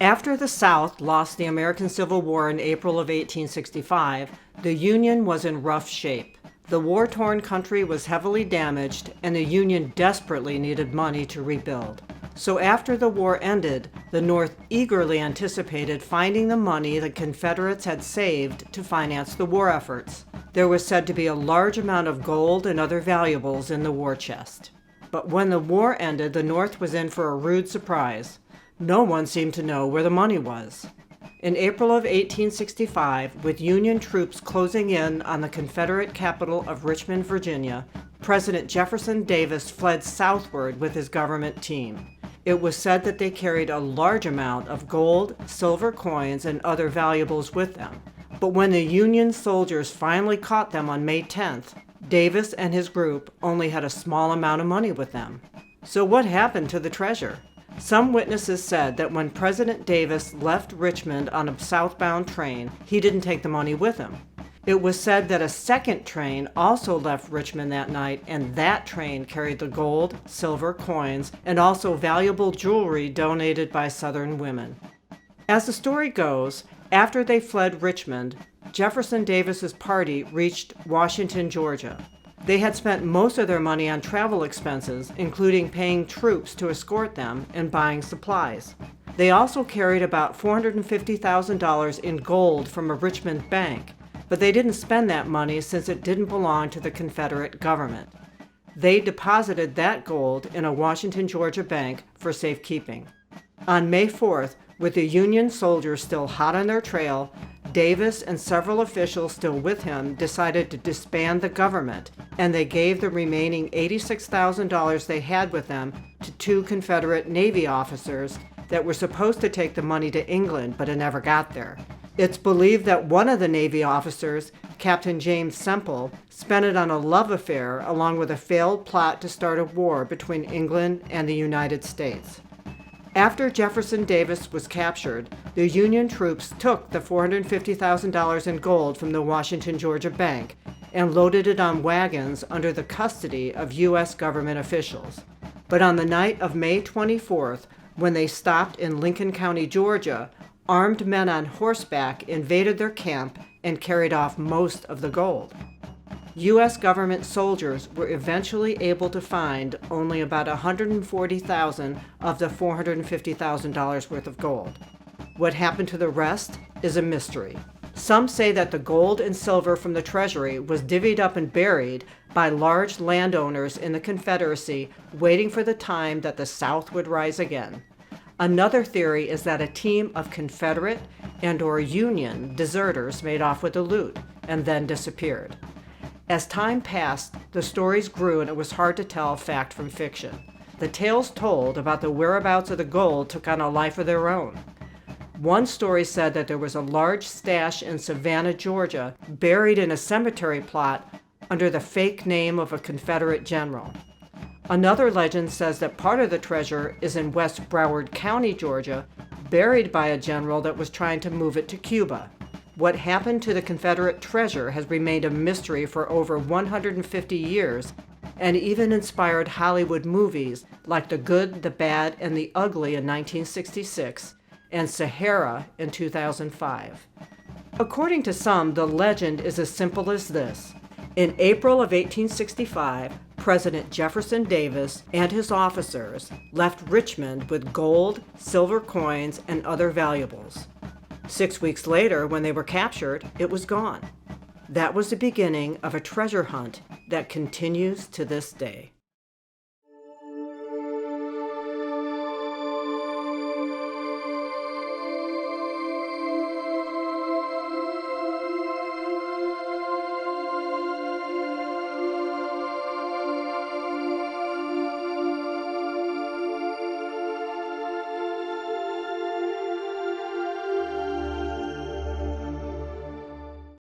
After the South lost the American Civil War in April of 1865, the Union was in rough shape. The war-torn country was heavily damaged, and the Union desperately needed money to rebuild. So after the war ended, the North eagerly anticipated finding the money the Confederates had saved to finance the war efforts. There was said to be a large amount of gold and other valuables in the war chest. But when the war ended, the North was in for a rude surprise. No one seemed to know where the money was. In April of 1865, with Union troops closing in on the Confederate capital of Richmond, Virginia, President Jefferson Davis fled southward with his government team. It was said that they carried a large amount of gold, silver coins, and other valuables with them. But when the Union soldiers finally caught them on May 10th, Davis and his group only had a small amount of money with them. So what happened to the treasure? Some witnesses said that when President Davis left Richmond on a southbound train, he didn't take the money with him. It was said that a second train also left Richmond that night, and that train carried the gold, silver coins, and also valuable jewelry donated by Southern women. As the story goes, after they fled Richmond, Jefferson Davis's party reached Washington, Georgia. They had spent most of their money on travel expenses, including paying troops to escort them and buying supplies. They also carried about $450,000 in gold from a Richmond bank, but they didn't spend that money since it didn't belong to the Confederate government. They deposited that gold in a Washington, Georgia bank for safekeeping. On May 4th, with the Union soldiers still hot on their trail, Davis and several officials still with him decided to disband the government, and they gave the remaining $86,000 they had with them to two Confederate Navy officers that were supposed to take the money to England, but it never got there. It's believed that one of the Navy officers, Captain James Semple, spent it on a love affair along with a failed plot to start a war between England and the United States. After Jefferson Davis was captured, the Union troops took the $450,000 in gold from the Washington, Georgia bank and loaded it on wagons under the custody of U.S. government officials. But on the night of May 24th, when they stopped in Lincoln County, Georgia, armed men on horseback invaded their camp and carried off most of the gold. U.S. government soldiers were eventually able to find only about $140,000 of the $450,000 worth of gold. What happened to the rest is a mystery. Some say that the gold and silver from the treasury was divvied up and buried by large landowners in the Confederacy, waiting for the time that the South would rise again. Another theory is that a team of Confederate and/or Union deserters made off with the loot and then disappeared. As time passed, the stories grew and it was hard to tell fact from fiction. The tales told about the whereabouts of the gold took on a life of their own. One story said that there was a large stash in Savannah, Georgia, buried in a cemetery plot under the fake name of a Confederate general. Another legend says that part of the treasure is in West Broward County, Georgia, buried by a general that was trying to move it to Cuba. What happened to the Confederate treasure has remained a mystery for over 150 years and even inspired Hollywood movies like The Good, the Bad, and the Ugly in 1966 and Sahara in 2005. According to some, the legend is as simple as this. In April of 1865, President Jefferson Davis and his officers left Richmond with gold, silver coins, and other valuables. 6 weeks later, when they were captured, it was gone. That was the beginning of a treasure hunt that continues to this day.